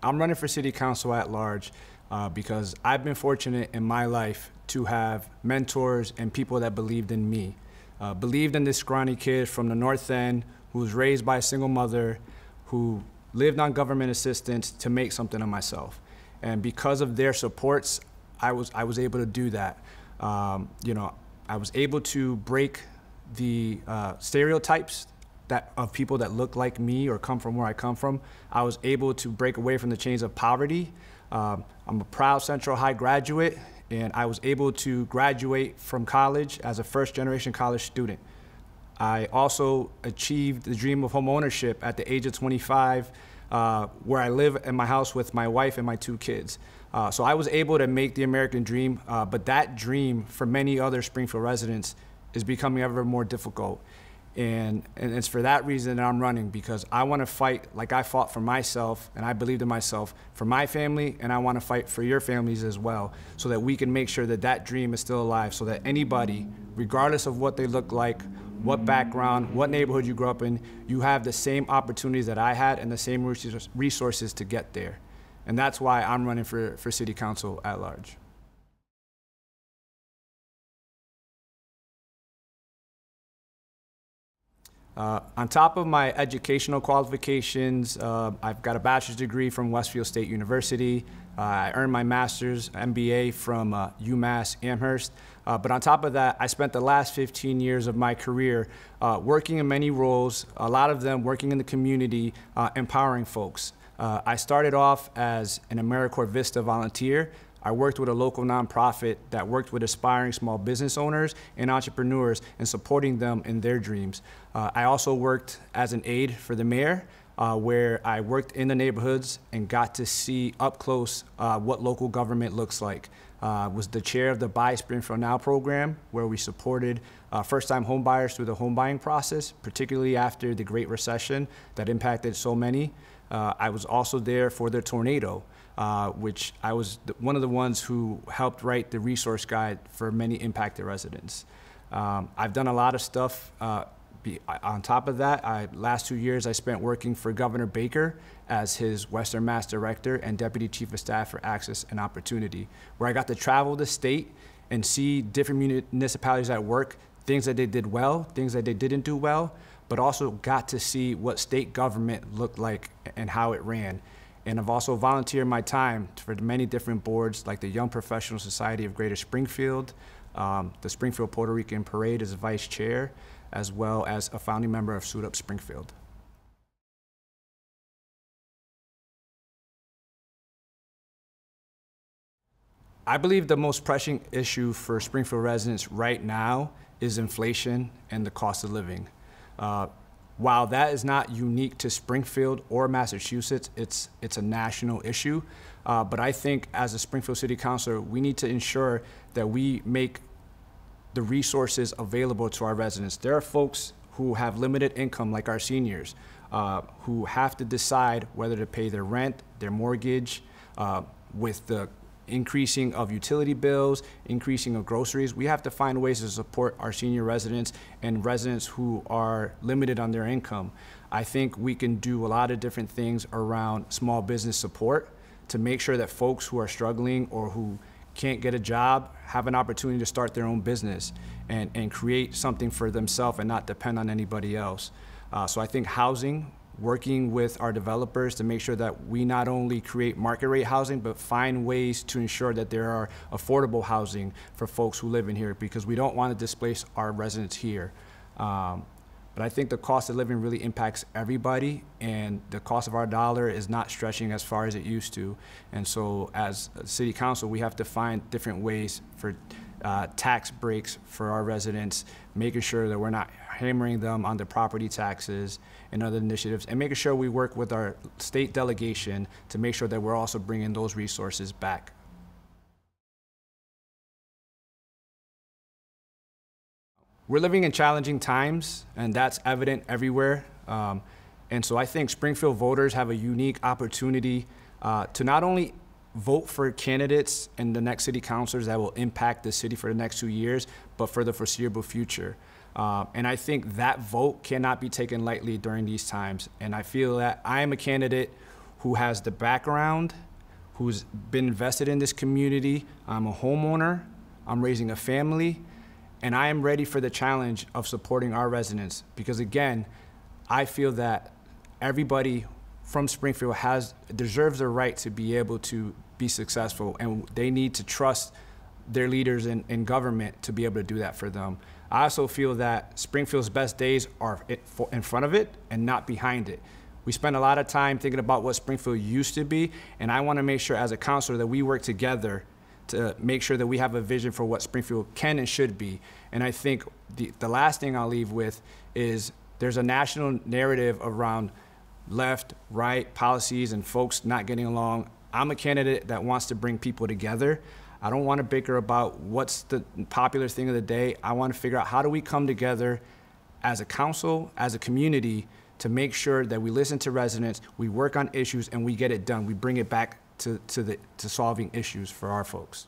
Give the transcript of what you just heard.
I'm running for city council at large because I've been fortunate in my life to have mentors and people that believed in me. Believed in this scrawny kid from the North End who was raised by a single mother, who lived on government assistance to make something of myself. And because of their supports, I was able to do that. I was able to break the stereotypes of people that look like me or come from where I come from. I was able to break away from the chains of poverty. I'm a proud Central High graduate, and I was able to graduate from college as a first-generation college student. I also achieved the dream of home ownership at the age of 25, where I live in my house with my wife and my 2 kids. So I was able to make the American dream, but that dream for many other Springfield residents is becoming ever more difficult. And it's for that reason that I'm running, because I want to fight like I fought for myself, and I believed in myself, for my family, and I want to fight for your families as well, so that we can make sure that that dream is still alive, so that anybody, regardless of what they look like, what background, what neighborhood you grew up in, you have the same opportunities that I had and the same resources to get there. And that's why I'm running for city council at large. On top of my educational qualifications, I've got a bachelor's degree from Westfield State University. I earned my master's MBA from UMass Amherst. But on top of that, I spent the last 15 years of my career working in many roles, a lot of them working in the community, empowering folks. I started off as an AmeriCorps Vista volunteer. I worked with a local nonprofit that worked with aspiring small business owners and entrepreneurs and supporting them in their dreams. I also worked as an aide for the mayor, where I worked in the neighborhoods and got to see up close what local government looks like. Was the chair of the Buy Springfield Now program, where we supported first-time home buyers through the home buying process, particularly after the Great Recession that impacted so many. I was also there for the tornado, which I was one of the ones who helped write the resource guide for many impacted residents. I've done a lot of stuff. On top of that, last 2 years I spent working for Governor Baker as his Western Mass Director and Deputy Chief of Staff for Access and Opportunity, where I got to travel the state and see different municipalities at work, things that they did well, things that they didn't do well, but also got to see what state government looked like and how it ran. And I've also volunteered my time for many different boards, like the Young Professional Society of Greater Springfield, the Springfield Puerto Rican Parade as a vice chair, as well as a founding member of Suit Up Springfield. I believe the most pressing issue for Springfield residents right now is inflation and the cost of living. While that is not unique to Springfield or Massachusetts, it's a national issue. But I think as a Springfield City Councilor, we need to ensure that we make the resources available to our residents. There are folks who have limited income, like our seniors, who have to decide whether to pay their rent, their mortgage, with the increasing of utility bills, increasing of groceries. We have to find ways to support our senior residents and residents who are limited on their income. I think we can do a lot of different things around small business support to make sure that folks who are struggling or who can't get a job have an opportunity to start their own business and create something for themselves and not depend on anybody else. So I think housing, working with our developers to make sure that we not only create market rate housing, but find ways to ensure that there are affordable housing for folks who live in here, because we don't want to displace our residents here. But I think the cost of living really impacts everybody, and the cost of our dollar is not stretching as far as it used to. And so as a city council, we have to find different ways for tax breaks for our residents, making sure that we're not hammering them on the property taxes and other initiatives, and making sure we work with our state delegation to make sure that we're also bringing those resources back. We're living in challenging times, and that's evident everywhere. And so I think Springfield voters have a unique opportunity to not only vote for candidates and the next city councilors that will impact the city for the next 2 years, but for the foreseeable future. And I think that vote cannot be taken lightly during these times. And I feel that I am a candidate who has the background, who's been invested in this community. I'm a homeowner, I'm raising a family, and I am ready for the challenge of supporting our residents. Because again, I feel that everybody from Springfield deserves the right to be able to be successful, and they need to trust their leaders in government to be able to do that for them. I also feel that Springfield's best days are in front of it and not behind it. We spend a lot of time thinking about what Springfield used to be, and I want to make sure as a councilor that we work together to make sure that we have a vision for what Springfield can and should be. And I think the last thing I'll leave with is there's a national narrative around left, right policies and folks not getting along. I'm a candidate that wants to bring people together. I don't want to bicker about what's the popular thing of the day. I want to figure out how do we come together as a council, as a community, to make sure that we listen to residents, we work on issues, and we get it done. We bring it back to solving issues for our folks.